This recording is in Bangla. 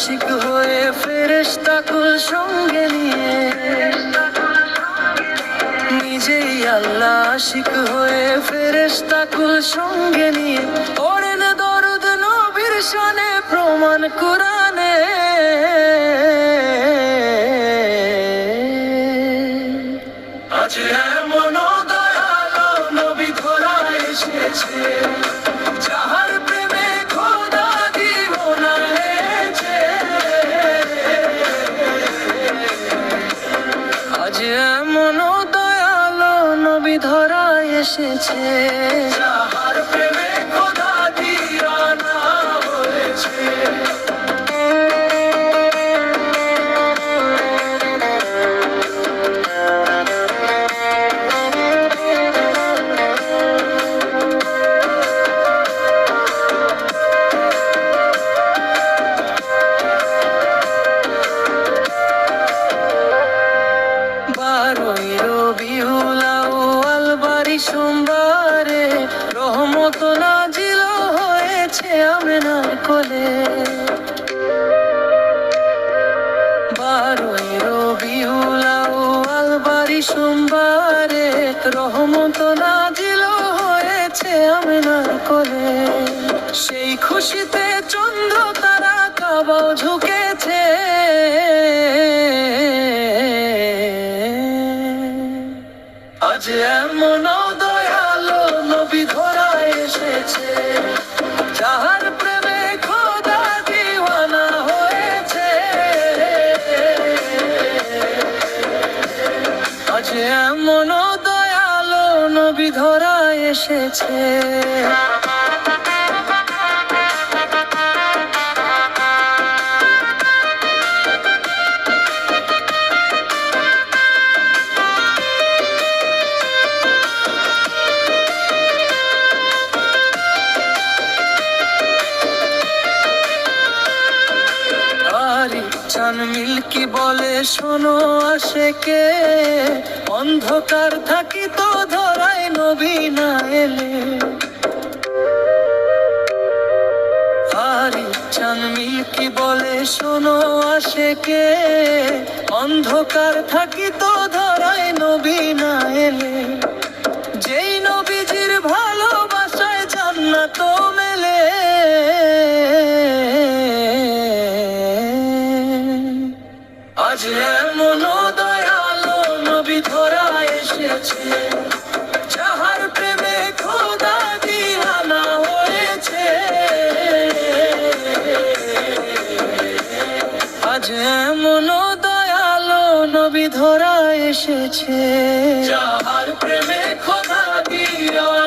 আশিক হয়ে ফেরেশতা কুল সঙ্গে নিয়ে, নিজেই আল্লাহ আশিক হয়ে ফেরেশতা কুল সঙ্গে নিয়ে পড়েন দরুদ নবীর শানে, প্রমাণ কুরআনে। আজ এমন দয়ালো নবী ধরা এসেছে, যাহার প্রেমে খোদা দিওয়ানা হয়েছে। আজ এমন দয়ালো নবী ধরা এসেছে, যাহার প্রেমে খোদা দিওয়ানা হয়েছে। সোমবারে রহমত নাজিল হয়েছে আমিনার কোলে। 12 রবিউল আউয়াল বারি সোমবারে রহমত নাজিল হয়েছে আমিনার কোলে। সেই খুশিতে চন্দ্র তারা কাবাও ঝুঁকেছে, আজ এমন দয়ালো নবী ধরা এসেছে, যাহার প্রেমে খোদা দিওয়ানা হয়েছে। আজ এমন দয়ালো নবী ধরা এসেছে। চান মিল্কি বলে শোনো আশেকে, অন্ধকার থাকি তো ধরায় নবী না এলে। চান মিল্কি বলে শোনো আশেকে, অন্ধকার থাকি তো ধরায় নবী না এলে। যেই নবীজির ভালোবাসায় জান্নাত মেলে, আজ এমন দয়ালো নবী ধরা এসেছে, যাহার প্রেমে খোদা দিওয়ানা হয়েছে। আজ এমন দয়ালো নবী ধরা এসেছে, যাহার প্রেমে খোদা দিওয়ানা